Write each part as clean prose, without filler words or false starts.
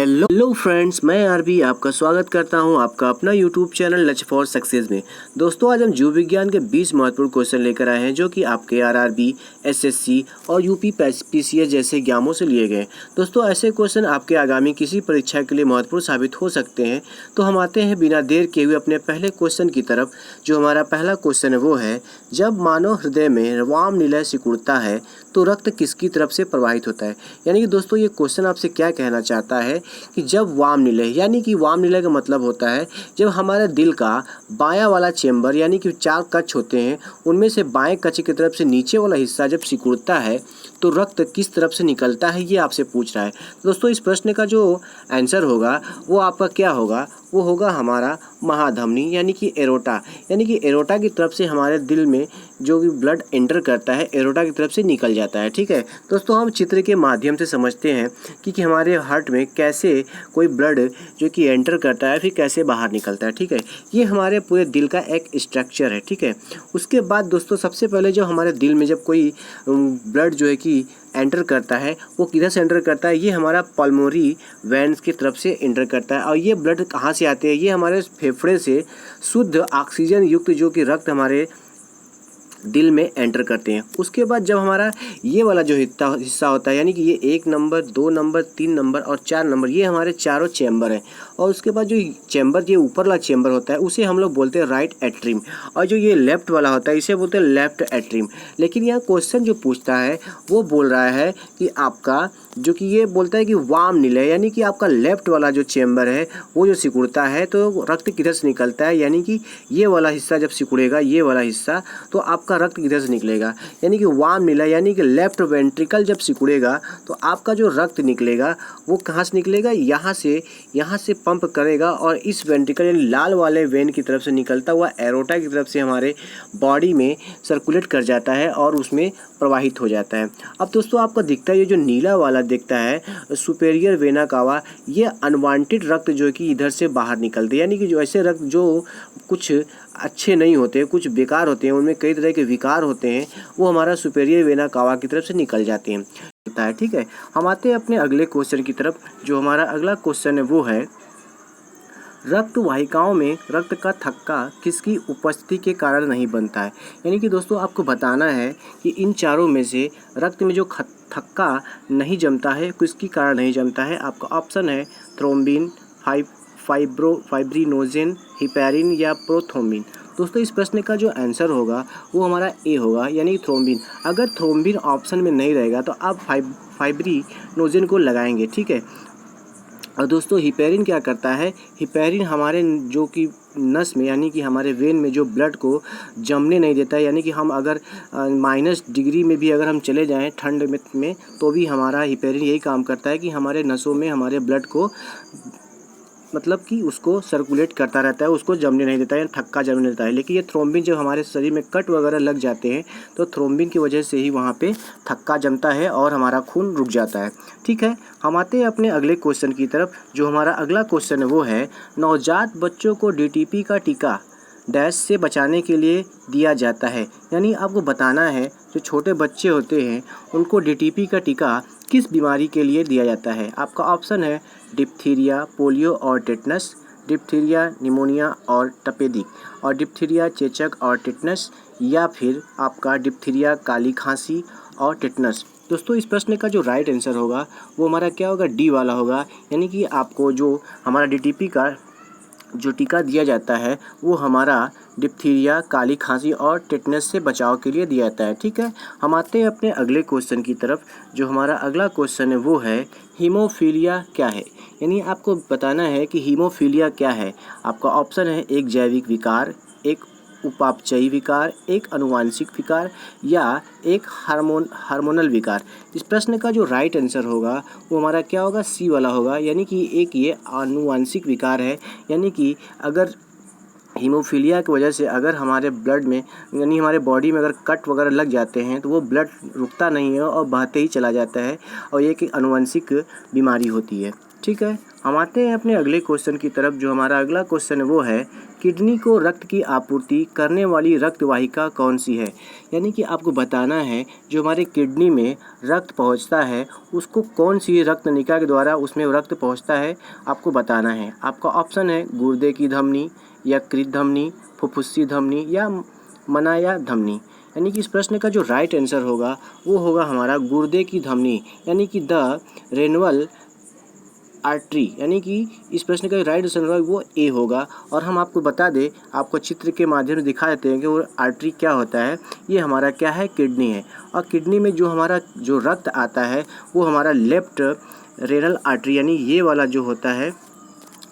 Hello friends, मैं RB आपका स्वागत करता हूं आपका अपना यूट्यूब चैनल लच फॉर सक्सेस में। दोस्तों, आज हम जीव विज्ञान के 20 महत्वपूर्ण क्वेश्चन लेकर आए हैं जो कि आपके आरआरबी, एसएससी और यूपी पीसीएस जैसे एग्जामों से लिए गए। दोस्तों, ऐसे क्वेश्चन आपके आगामी किसी परीक्षा के लिए महत्वपूर्ण साबित हो सकते हैं। तो हम आते हैं बिना देर किए हुए अपने पहले क्वेश्चन की तरफ। जो हमारा पहला क्वेश्चन है वो है, जब मानव हृदय में वाम निलय सिकुड़ता है तो रक्त किसकी तरफ से प्रवाहित होता है। यानी कि दोस्तों, ये क्वेश्चन आपसे क्या कहना चाहता है कि जब वाम निलय, यानी कि वाम निलय का मतलब होता है जब हमारे दिल का बायां वाला चेंबर, यानी कि 4 कक्ष होते हैं, उनमें से बाएं कक्ष की तरफ से नीचे वाला हिस्सा जब सिकुड़ता है तो रक्त किस तरफ से निकलता है, ये आपसे पूछ रहा है। दोस्तों, इस प्रश्न का जो आंसर होगा वो आपका क्या होगा, वो होगा हमारा महाधमनी, यानी कि एरोटा। यानी कि एरोटा की तरफ से हमारे दिल में जो भी ब्लड एंटर करता है एरोटा की तरफ से निकल जाता है। ठीक है दोस्तों, हम चित्र के माध्यम से समझते हैं कि हमारे हार्ट में कैसे कोई ब्लड जो कि एंटर करता है फिर कैसे बाहर निकलता है। ठीक है, ये हमारे पूरे दिल का एक स्ट्रक्चर है। ठीक है, उसके बाद दोस्तों, सबसे पहले जो हमारे दिल में जब कोई ब्लड जो है कि एंटर करता है वो किधर से एंटर करता है, ये हमारा पल्मोनरी वेन्स की तरफ से एंटर करता है। और ये ब्लड कहाँ से आते हैं, ये हमारे फेफड़े से शुद्ध ऑक्सीजन युक्त जो कि रक्त हमारे दिल में एंटर करते हैं। उसके बाद जब हमारा ये वाला जो हिस्सा होता है, यानी कि ये 1 नंबर, 2 नंबर, 3 नंबर और 4 नंबर, ये हमारे चारों चैम्बर हैं। और उसके बाद जो चैम्बर, ये ऊपर वाला चैम्बर होता है उसे हम लोग बोलते हैं राइट एट्रिम, और जो ये लेफ्ट वाला होता है इसे बोलते हैं लेफ्ट एट्रिम। लेकिन यहाँ क्वेश्चन जो पूछता है वो बोल रहा है कि आपका जो कि ये बोलता है कि वाम निलय, यानी कि आपका लेफ्ट वाला जो चैम्बर है वो जो सिकुड़ता है तो रक्त किधर से निकलता है। यानी कि ये वाला हिस्सा जब सिकुड़ेगा, ये वाला हिस्सा, तो आपका रक्त किधर से निकलेगा। यानी कि वाम निलय, यानी कि लेफ्ट वेंट्रिकल जब सिकुड़ेगा तो आपका जो रक्त निकलेगा वो कहाँ से निकलेगा, यहाँ से पंप करेगा और इस वेंट्रिकल यानी लाल वाले वेन की तरफ से निकलता हुआ एरोटा की तरफ से हमारे बॉडी में सर्कुलेट कर जाता है और उसमें प्रवाहित हो जाता है। अब दोस्तों, आपको दिखता है ये जो नीला वाला दिखता है सुपेरियर वेना कावा, ये अनवांटेड रक्त जो कि इधर से बाहर निकलते हैं। यानी कि जो ऐसे रक्त जो कुछ अच्छे नहीं होते, कुछ बेकार होते हैं, उनमें कई तरह के विकार होते हैं, वो हमारा सुपेरियर वेना कावा की तरफ से निकल जाते हैं। ठीक है, हम आते हैं अपने अगले क्वेश्चन की तरफ। जो हमारा अगला क्वेश्चन है वो है, रक्त वाहिकाओं में रक्त का थक्का किसकी उपस्थिति के कारण नहीं बनता है। यानी कि दोस्तों, आपको बताना है कि इन चारों में से रक्त में जो थक्का नहीं जमता है किसकी कारण नहीं जमता है। आपका ऑप्शन है थ्रोम्बिन, फाइब्रिनोजेन, हिपैरिन या प्रोथ्रोम्बिन। दोस्तों, इस प्रश्न का जो आंसर होगा वो हमारा ए होगा, यानी थ्रोम्बिन। अगर थ्रोम्बिन ऑप्शन में नहीं रहेगा तो आप फाइब्रिनोजेन को लगाएंगे। ठीक है, और दोस्तों, हिपैरिन क्या करता है, हिपैरिन हमारे जो कि नस में, यानी कि हमारे वेन में जो ब्लड को जमने नहीं देता है। यानी कि हम अगर -डिग्री में भी अगर हम चले जाएं ठंड में तो भी हमारा हिपैरिन यही काम करता है कि हमारे नसों में हमारे ब्लड को मतलब कि उसको सर्कुलेट करता रहता है, उसको जमने नहीं देता है, थक्का जमने देता है। लेकिन ये थ्रोम्बिन जब हमारे शरीर में कट वगैरह लग जाते हैं तो थ्रोम्बिन की वजह से ही वहाँ पे थक्का जमता है और हमारा खून रुक जाता है। ठीक है, हम आते हैं अपने अगले क्वेश्चन की तरफ। जो हमारा अगला क्वेश्चन है वो है, नवजात बच्चों को डीटीपी का टीका डैश से बचाने के लिए दिया जाता है। यानी आपको बताना है जो छोटे बच्चे होते हैं उनको डीटीपी का टीका किस बीमारी के लिए दिया जाता है। आपका ऑप्शन है डिप्थीरिया, पोलियो और टेटनस, डिप्थीरिया, निमोनिया और तपेदिक, और डिप्थीरिया, चेचक और टेटनस, या फिर आपका डिप्थीरिया, काली खांसी और टेटनस। दोस्तों, इस प्रश्न का जो राइट आंसर होगा वो हमारा क्या होगा, डी वाला होगा। यानी कि आपको जो हमारा डीटीपी का जो टीका दिया जाता है वो हमारा डिप्थीरिया, काली खांसी और टेटनस से बचाव के लिए दिया जाता है। ठीक है, हम आते हैं अपने अगले क्वेश्चन की तरफ। जो हमारा अगला क्वेश्चन है वो है, हीमोफीलिया क्या है। यानी आपको बताना है कि हीमोफीलिया क्या है। आपका ऑप्शन है एक जैविक विकार, एक उपापचयी विकार, एक अनुवांशिक विकार या एक हार्मोनल विकार। इस प्रश्न का जो राइट आंसर होगा वो हमारा क्या होगा, सी वाला होगा। यानी कि एक ये अनुवांशिक विकार है। यानी कि अगर हीमोफीलिया की वजह से अगर हमारे ब्लड में, यानी हमारे बॉडी में अगर कट वगैरह लग जाते हैं तो वो ब्लड रुकता नहीं है और बहते ही चला जाता है, और ये एक अनुवांशिक बीमारी होती है। ठीक है, हम आते हैं अपने अगले क्वेश्चन की तरफ। जो हमारा अगला क्वेश्चन है वो है, किडनी को रक्त की आपूर्ति करने वाली रक्त वाहिका कौन सी है? यानी कि आपको बताना है जो हमारे किडनी में रक्त पहुंचता है उसको कौन सी रक्त निका के द्वारा उसमें रक्त पहुंचता है आपको बताना है। आपका ऑप्शन है गुर्दे की धमनी, यकृत धमनी, फुफ्फुसी धमनी या मनाया धमनी। यानी कि इस प्रश्न का जो राइट आंसर होगा वो होगा हमारा गुर्दे की धमनी, यानी कि द रेनवल आर्टरी। यानी कि इस प्रश्न का राइट आंसर होगा वो ए होगा। और हम आपको बता दें, आपको चित्र के माध्यम से दिखा देते हैं कि वो आर्टरी क्या होता है। ये हमारा क्या है, किडनी है। और किडनी में जो हमारा जो रक्त आता है वो हमारा लेफ्ट रेनल आर्टरी, यानी ये वाला जो होता है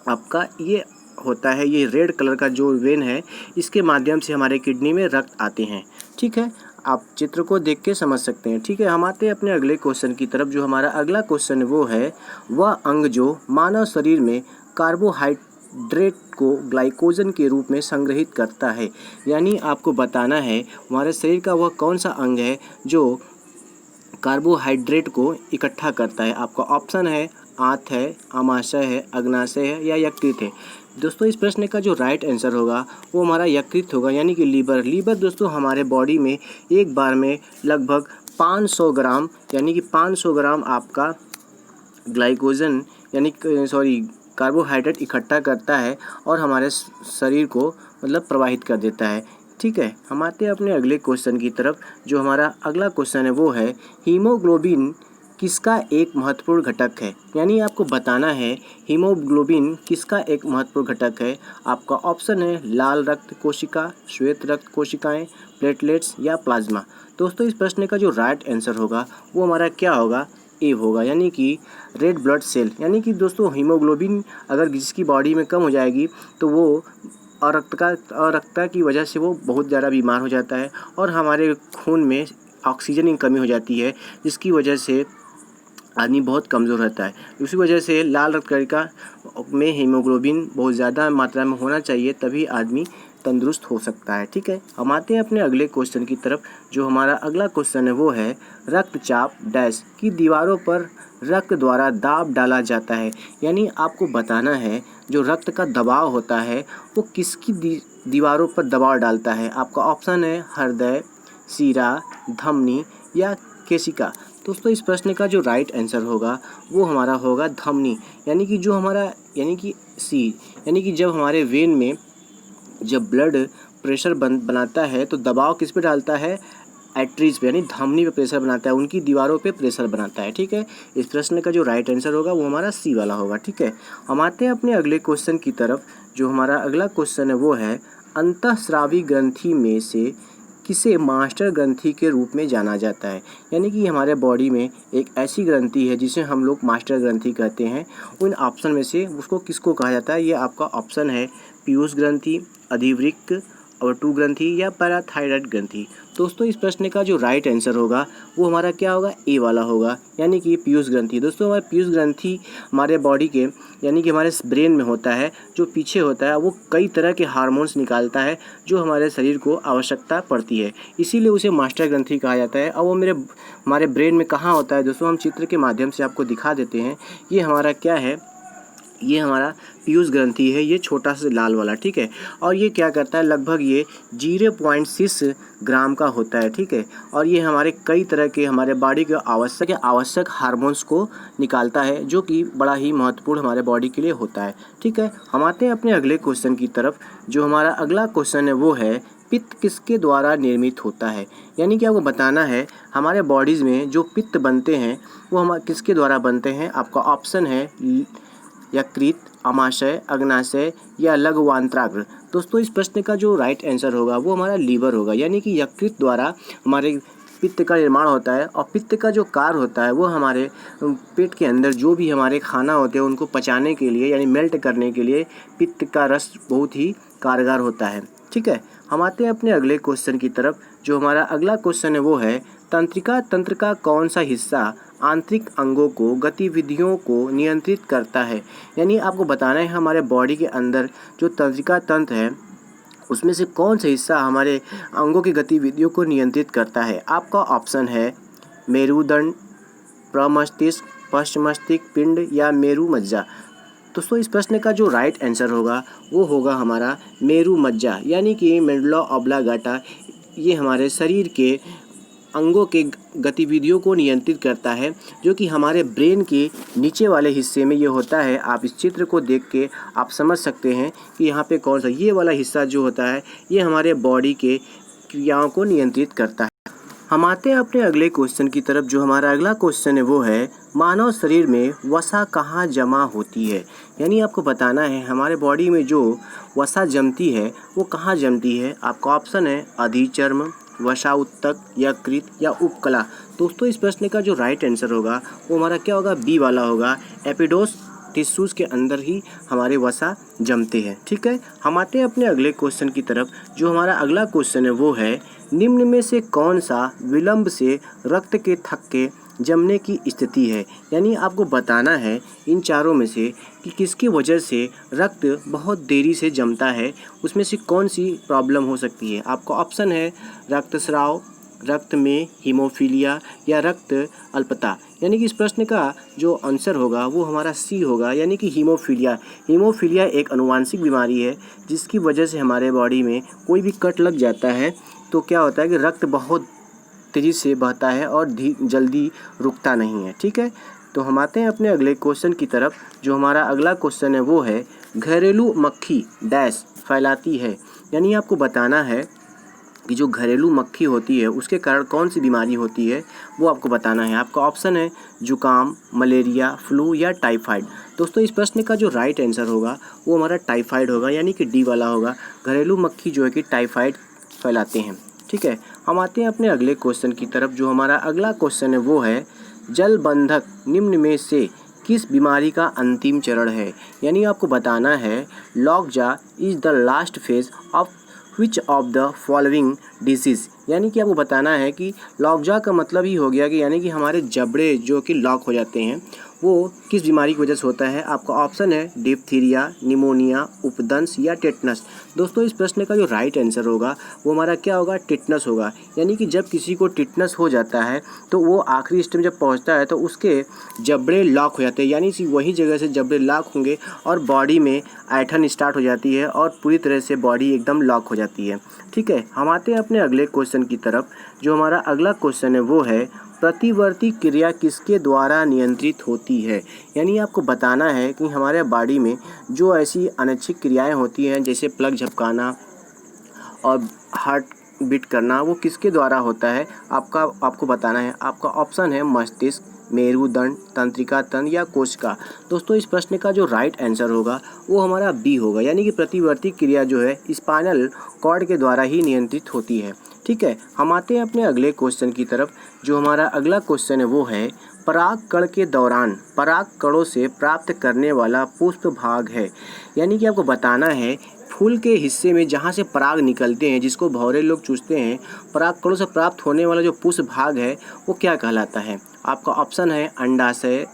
आपका, ये होता है, ये रेड कलर का जो वेन है, इसके माध्यम से हमारे किडनी में रक्त आते हैं। ठीक है, आप चित्र को देख के समझ सकते हैं। ठीक है, हम आते हैं अपने अगले क्वेश्चन की तरफ। जो हमारा अगला क्वेश्चन है वो है, वह अंग जो मानव शरीर में कार्बोहाइड्रेट को ग्लाइकोजन के रूप में संग्रहित करता है। यानी आपको बताना है हमारे शरीर का वह कौन सा अंग है जो कार्बोहाइड्रेट को इकट्ठा करता है। आपका ऑप्शन है आंत है, आमाशय है, अग्नाशय है या यकृत है। दोस्तों इस प्रश्न का जो राइट आंसर होगा वो हमारा यकृत होगा, यानी कि लीवर। लीवर दोस्तों हमारे बॉडी में एक बार में लगभग 500 ग्राम, यानी कि 500 ग्राम आपका ग्लाइकोजन यानी कार्बोहाइड्रेट इकट्ठा करता है और हमारे शरीर को मतलब प्रवाहित कर देता है। ठीक है, हम आते हैं अपने अगले क्वेश्चन की तरफ। जो हमारा अगला क्वेश्चन है वो है, हीमोग्लोबिन किसका एक महत्वपूर्ण घटक है? यानी आपको बताना है हीमोग्लोबिन किसका एक महत्वपूर्ण घटक है। आपका ऑप्शन है लाल रक्त कोशिका, श्वेत रक्त कोशिकाएं, प्लेटलेट्स या प्लाज्मा। दोस्तों इस प्रश्न का जो राइट आंसर होगा वो हमारा क्या होगा, ए होगा, यानी कि रेड ब्लड सेल। यानी कि दोस्तों हीमोग्लोबिन अगर जिसकी बॉडी में कम हो जाएगी तो वो अरक्तता की वजह से वो बहुत ज़्यादा बीमार हो जाता है और हमारे खून में ऑक्सीजन की कमी हो जाती है, जिसकी वजह से आदमी बहुत कमज़ोर रहता है। उसी वजह से लाल रक्त कणिका में हीमोग्लोबिन बहुत ज़्यादा मात्रा में होना चाहिए, तभी आदमी तंदुरुस्त हो सकता है। ठीक है, हम आते हैं अपने अगले क्वेश्चन की तरफ। जो हमारा अगला क्वेश्चन है वो है, रक्तचाप डैश की दीवारों पर रक्त द्वारा दाब डाला जाता है। यानी आपको बताना है जो रक्त का दबाव होता है वो किसकी दीवारों पर दबाव डालता है। आपका ऑप्शन है हृदय, शिरा, धमनी या केशिका। दोस्तों इस प्रश्न का जो राइट आंसर होगा वो हमारा होगा धमनी, यानी कि जो हमारा यानी कि सी, यानी कि जब हमारे वेन में जब ब्लड प्रेशर बनाता है तो दबाव किस पे डालता है, आर्टरीज पे, यानी धमनी पे प्रेशर बनाता है, उनकी दीवारों पे प्रेशर बनाता है। ठीक है, इस प्रश्न का जो राइट आंसर होगा वो हमारा सी वाला होगा। ठीक है, हम आते हैं अपने अगले क्वेश्चन की तरफ। जो हमारा अगला क्वेश्चन है वो है, अंतःस्रावी ग्रंथि में से किसे मास्टर ग्रंथि के रूप में जाना जाता है। यानी कि हमारे बॉडी में एक ऐसी ग्रंथि है जिसे हम लोग मास्टर ग्रंथि कहते हैं। उन ऑप्शन में से उसको किसको कहा जाता है, ये आपका ऑप्शन है पीयूष ग्रंथि, अधिवृक्क, अवटु ग्रंथि या पैराथायराइड ग्रंथि। दोस्तों इस प्रश्न का जो राइट आंसर होगा वो हमारा क्या होगा, ए वाला होगा, यानी कि पीयूष ग्रंथि। दोस्तों हमारे पीयूष ग्रंथि हमारे बॉडी के यानी कि हमारे ब्रेन में होता है, जो पीछे होता है वो कई तरह के हार्मोन्स निकालता है जो हमारे शरीर को आवश्यकता पड़ती है, इसीलिए उसे मास्टर ग्रंथि कहा जाता है। और वो हमारे ब्रेन में कहाँ होता है दोस्तों, हम चित्र के माध्यम से आपको दिखा देते हैं। ये हमारा क्या है, ये हमारा पीयूष ग्रंथि है, ये छोटा सा लाल वाला। ठीक है, और ये क्या करता है, लगभग ये 0.6 ग्राम का होता है। ठीक है, और ये हमारे कई तरह के हमारे बॉडी के आवश्यक हार्मोन्स को निकालता है, जो कि बड़ा ही महत्वपूर्ण हमारे बॉडी के लिए होता है। ठीक है, हम आते हैं अपने अगले क्वेश्चन की तरफ। जो हमारा अगला क्वेश्चन है वो है, पित्त किसके द्वारा निर्मित होता है। यानी कि आपको बताना है हमारे बॉडीज़ में जो पित्त बनते हैं वो हमारे किसके द्वारा बनते हैं। आपका ऑप्शन है यकृत, आमाशय, अग्नाशय या लघुआंत्राग्र। दोस्तों इस प्रश्न का जो राइट आंसर होगा वो हमारा लीवर होगा, यानी कि यकृत द्वारा हमारे पित्त का निर्माण होता है। और पित्त का जो कार्य होता है वो हमारे पेट के अंदर जो भी हमारे खाना होते हैं उनको पचाने के लिए यानी मेल्ट करने के लिए पित्त का रस बहुत ही कारगर होता है। ठीक है, हम आते हैं अपने अगले क्वेश्चन की तरफ। जो हमारा अगला क्वेश्चन है वो है, तंत्रिका तंत्र का कौन सा हिस्सा आंतरिक अंगों को गतिविधियों को नियंत्रित करता है। यानी आपको बताना है हमारे बॉडी के अंदर जो तंत्रिका तंत्र है उसमें से कौन सा हिस्सा हमारे अंगों की गतिविधियों को नियंत्रित करता है। आपका ऑप्शन है मेरुदंड, प्रमस्तिष्क, पश्च मस्तिष्क पिंड या मेरु मज्जा। दोस्तों इस प्रश्न का जो राइट आंसर होगा वो होगा हमारा मेरू मज्जा, यानी कि मेडुला ऑब्लांगेटा। ये हमारे शरीर के अंगों के गतिविधियों को नियंत्रित करता है, जो कि हमारे ब्रेन के नीचे वाले हिस्से में ये होता है। आप इस चित्र को देख के आप समझ सकते हैं कि यहाँ पे कौन सा ये वाला हिस्सा जो होता है ये हमारे बॉडी के क्रियाओं को नियंत्रित करता है। हम आते हैं अपने अगले क्वेश्चन की तरफ। जो हमारा अगला क्वेश्चन है वो है मानव शरीर में वसा कहाँ जमा होती है। यानी आपको बताना है हमारे बॉडी में जो वसा जमती है वो कहाँ जमती है। आपका ऑप्शन है अधिचर्म, वसा उत्तक, यकृत या उपकला। दोस्तों इस प्रश्न का जो राइट आंसर होगा वो हमारा क्या होगा, बी वाला होगा। एपिडोस टिश्यूज़ के अंदर ही हमारे वसा जमते हैं। ठीक है, हम आते हैं अपने अगले क्वेश्चन की तरफ। जो हमारा अगला क्वेश्चन है वो है निम्न में से कौन सा विलंब से रक्त के थक्के जमने की स्थिति है। यानी आपको बताना है इन चारों में से कि किसकी वजह से रक्त बहुत देरी से जमता है, उसमें से कौन सी प्रॉब्लम हो सकती है। आपका ऑप्शन है रक्तस्राव, रक्त में हीमोफीलिया या रक्त अल्पता। यानी कि इस प्रश्न का जो आंसर होगा वो हमारा सी होगा, यानी कि हीमोफीलिया। हीमोफीलिया एक अनुवांशिक बीमारी है जिसकी वजह से हमारे बॉडी में कोई भी कट लग जाता है तो क्या होता है कि रक्त बहुत तेज़ी से बहता है और जल्दी रुकता नहीं है। ठीक है, तो हम आते हैं अपने अगले क्वेश्चन की तरफ। जो हमारा अगला क्वेश्चन है वो है घरेलू मक्खी डैश फैलाती है। यानी आपको बताना है कि जो घरेलू मक्खी होती है उसके कारण कौन सी बीमारी होती है वो आपको बताना है। आपका ऑप्शन है जुकाम, मलेरिया, फ्लू या टाइफाइड। दोस्तों इस प्रश्न का जो राइट आंसर होगा वो हमारा टाइफाइड होगा, यानी कि डी वाला होगा। घरेलू मक्खी जो है कि टाइफाइड फैलाते हैं। ठीक है, हम आते हैं अपने अगले क्वेश्चन की तरफ। जो हमारा अगला क्वेश्चन है वो है जलबंधक निम्न में से किस बीमारी का अंतिम चरण है। यानी आपको बताना है lockjaw is the last phase of which of the following disease. यानी कि आपको बताना है कि लॉकजा का मतलब ही हो गया कि यानी कि हमारे जबड़े जो कि लॉक हो जाते हैं वो किस बीमारी की वजह से होता है। आपका ऑप्शन है डिप्थीरिया, निमोनिया, उपदंश या टेटनस। दोस्तों इस प्रश्न का जो राइट आंसर होगा वो हमारा क्या होगा, टिटनस होगा। यानी कि जब किसी को टिटनस हो जाता है तो वो आखिरी स्टेज में जब पहुंचता है तो उसके जबड़े लॉक हो जाते हैं, यानी कि वही जगह से जबड़े लॉक होंगे और बॉडी में ऐठन स्टार्ट हो जाती है और पूरी तरह से बॉडी एकदम लॉक हो जाती है। ठीक है, हम आते हैं अपने अगले क्वेश्चन की तरफ। जो हमारा अगला क्वेश्चन है वो है प्रतिवर्ती क्रिया किसके द्वारा नियंत्रित होती है। यानी आपको बताना है कि हमारे बॉडी में जो ऐसी अनैच्छिक क्रियाएं होती हैं जैसे प्लग झपकाना और हार्ट बीट करना वो किसके द्वारा होता है आपको बताना है। आपका ऑप्शन है मस्तिष्क, मेरुदंड, तंत्रिका तंत्र या कोशिका। दोस्तों इस प्रश्न का जो राइट आंसर होगा वो हमारा बी होगा, यानी कि प्रतिवर्ती क्रिया जो है स्पाइनल कॉर्ड के द्वारा ही नियंत्रित होती है। ठीक है, हम आते हैं अपने अगले क्वेश्चन की तरफ। जो हमारा अगला क्वेश्चन है वो है परागकण के दौरान परागकणों से प्राप्त करने वाला पुष्प भाग है। यानी कि आपको बताना है फूल के हिस्से में जहाँ से पराग निकलते हैं जिसको भौरे लोग चूसते हैं, परागकणों से प्राप्त होने वाला जो पुष्प भाग है वो क्या कहलाता है। आपका ऑप्शन है अंडाशय,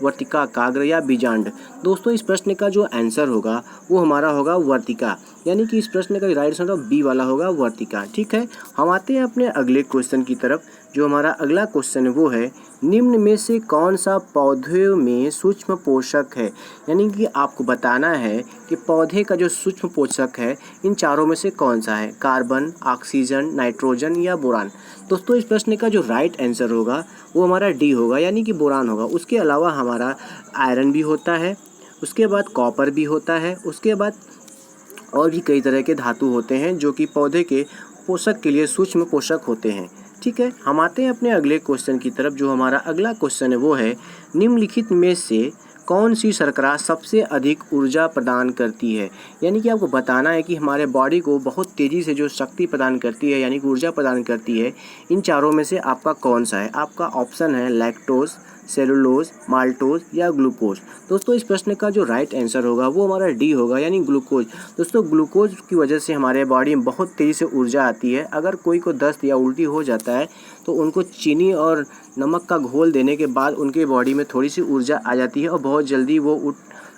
वर्तिकाग्र या बीजांड। दोस्तों इस प्रश्न का जो आंसर होगा वो हमारा होगा वर्तिका, यानी कि इस प्रश्न का राइट आंसर बी वाला होगा वर्तिका। ठीक है, हम आते हैं अपने अगले क्वेश्चन की तरफ। जो हमारा अगला क्वेश्चन है वो है निम्न में से कौन सा पौधे में सूक्ष्म पोषक है। यानी कि आपको बताना है कि पौधे का जो सूक्ष्म पोषक है इन चारों में से कौन सा है, कार्बन, ऑक्सीजन, नाइट्रोजन या बोरान। दोस्तों इस प्रश्न का जो राइट आंसर होगा वो हमारा डी होगा, यानी कि बोरान होगा। उसके अलावा हमारा आयरन भी होता है, उसके बाद कॉपर भी होता है, उसके बाद और भी कई तरह के धातु होते हैं जो कि पौधे के पोषक के लिए सूक्ष्म पोषक होते हैं। ठीक है, हम आते हैं अपने अगले क्वेश्चन की तरफ। जो हमारा अगला क्वेश्चन है वो है निम्नलिखित में से कौन सी शर्करा सबसे अधिक ऊर्जा प्रदान करती है। यानी कि आपको बताना है कि हमारे बॉडी को बहुत तेज़ी से जो शक्ति प्रदान करती है यानी कि ऊर्जा प्रदान करती है इन चारों में से आपका कौन सा है। आपका ऑप्शन है लैक्टोज, सेलुलोज, माल्टोज या ग्लूकोज। दोस्तों इस प्रश्न का जो राइट आंसर होगा वो हमारा डी होगा, यानी ग्लूकोज। दोस्तों ग्लूकोज की वजह से हमारे बॉडी में बहुत तेज़ी से ऊर्जा आती है। अगर कोई को दस्त या उल्टी हो जाता है तो उनको चीनी और नमक का घोल देने के बाद उनके बॉडी में थोड़ी सी ऊर्जा आ जाती है और बहुत जल्दी वो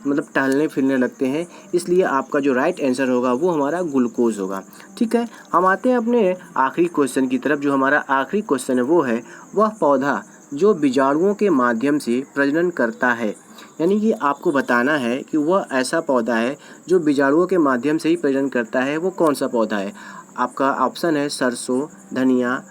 टहलने फिरने लगते हैं। इसलिए आपका जो राइट आंसर होगा वो हमारा ग्लूकोज होगा। ठीक है, हम आते हैं अपने आखिरी क्वेश्चन की तरफ। जो हमारा आखिरी क्वेश्चन है वो है वह पौधा जो बीजाणुओं के माध्यम से प्रजनन करता है। यानी कि आपको बताना है कि वह ऐसा पौधा है जो बीजाणुओं के माध्यम से ही प्रजनन करता है। वो कौन सा पौधा है? आपका ऑप्शन है सरसों, धनिया,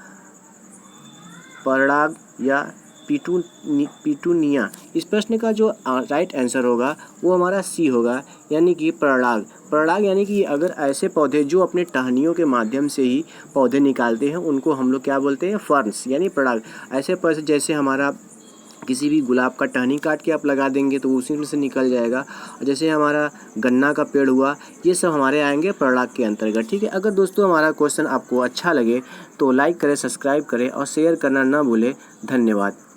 पराग या पिटूनिया। इस प्रश्न का जो राइट आंसर होगा वो हमारा सी होगा, यानी कि पराग। पराग यानी कि अगर ऐसे पौधे जो अपने टहनियों के माध्यम से ही पौधे निकालते हैं उनको हम लोग क्या बोलते हैं? फर्न्स, यानी पराग। ऐसे पौधे जैसे हमारा किसी भी गुलाब का टहनी काट के आप लगा देंगे तो उसी में से निकल जाएगा। जैसे हमारा गन्ना का पेड़ हुआ, ये सब हमारे आएंगे पराग के अंतर्गत। ठीक है। अगर दोस्तों हमारा क्वेश्चन आपको अच्छा लगे तो लाइक करें, सब्सक्राइब करें और शेयर करना ना भूलें। धन्यवाद।